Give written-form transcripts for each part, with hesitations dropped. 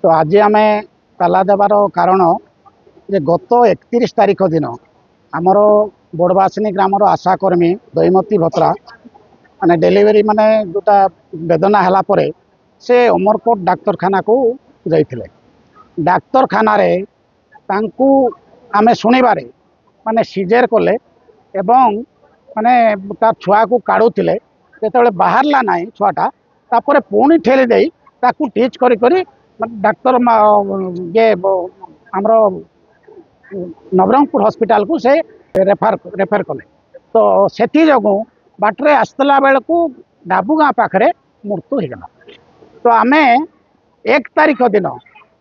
तो आज आम ताला देवार कारण जे गत 31 तारीख दिन आमर बोड़बासिनी ग्रामर आशाकर्मी दईमती भत्रा माने डेलीवरी माने जोटा वेदना है से अमरकोट डाक्तरखाना को जाइथिले। डाक्तरखाना रे तांकू आमे सुनिबारे माने सीजर कले एवं माने ता छुआ को काढ़ुले जो बाहरला ना छुआटा तापर पुणी ठेली दे ताकू टीच करी करी डाक्तर ये आमर नवरंगपुर हॉस्पिटल को से रेफर कले। तो सेठी जगू बाटरे आसला बेल को डाबू गाँ पाखे मृत्यु हो गला। तो आमे 1 तारीख दिन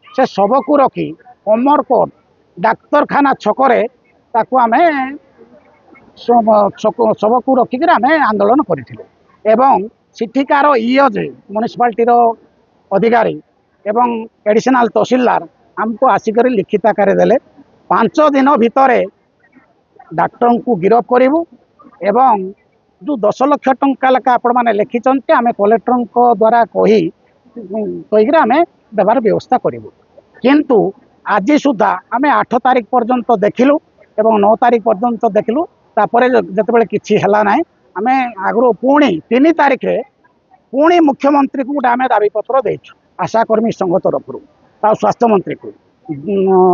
से शव को रखी अमरकोट डाक्तरखाना छकरे ताकू आमे शव को रखिक आमे आंदोलन करथिले एवं सिठिकार ईओजे म्युनिसिपालिटी अधिकारी एवं एडिशनल तहसीलदार आमको आसिक लिखित आकार देले 5 दिन भितर डाक्टर को गिरफ करूँ एवं जो 10 लाख टंका लेखा आपण मैंने लिखिं आम कलेक्टर द्वारा कहीकि आम देवार व्यवस्था करूँ। किंतु आज सुधा आम 8 तारीख पर्यंत देखिलु एवं 9 तारीख पर्यंत देखिलु तापर जिते किसी है ना आम आगु पुणी 3 तारीख रे पुणी मुख्यमंत्री को गोटे आम दाबीपत्र देचु आशाकर्मी संघ तरफ स्वास्थ्य मंत्री को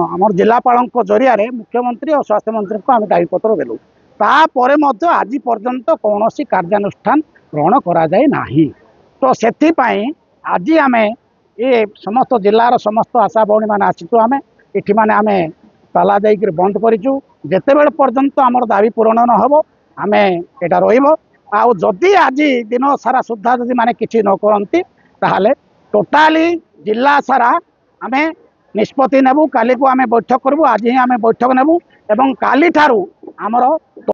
आम जिलापाल जरिया मुख्यमंत्री और स्वास्थ्य मंत्री को आम दाबीपत्र देलु। तापर आज पर्यंत कौन कार्यानुष्ठान ग्रहण करा जाए नाही। तो से आज आम ये समस्त जिलार समस्त आशा भौणी मैंने आसीचु आम ये मैंने आम ताला देकर बंद करूँ जिते बेल पर्यंत आमर दाबी पूरण न हम आम यहाँ रही आज दिन सारा सुधा जदि माने किसी न करती ताहले टोटाली जिला सारा आम निष्पत्ति नेबू काली को आम बैठक करूँ। आज ही आम बैठक नेबू एवं काली ठारू आमर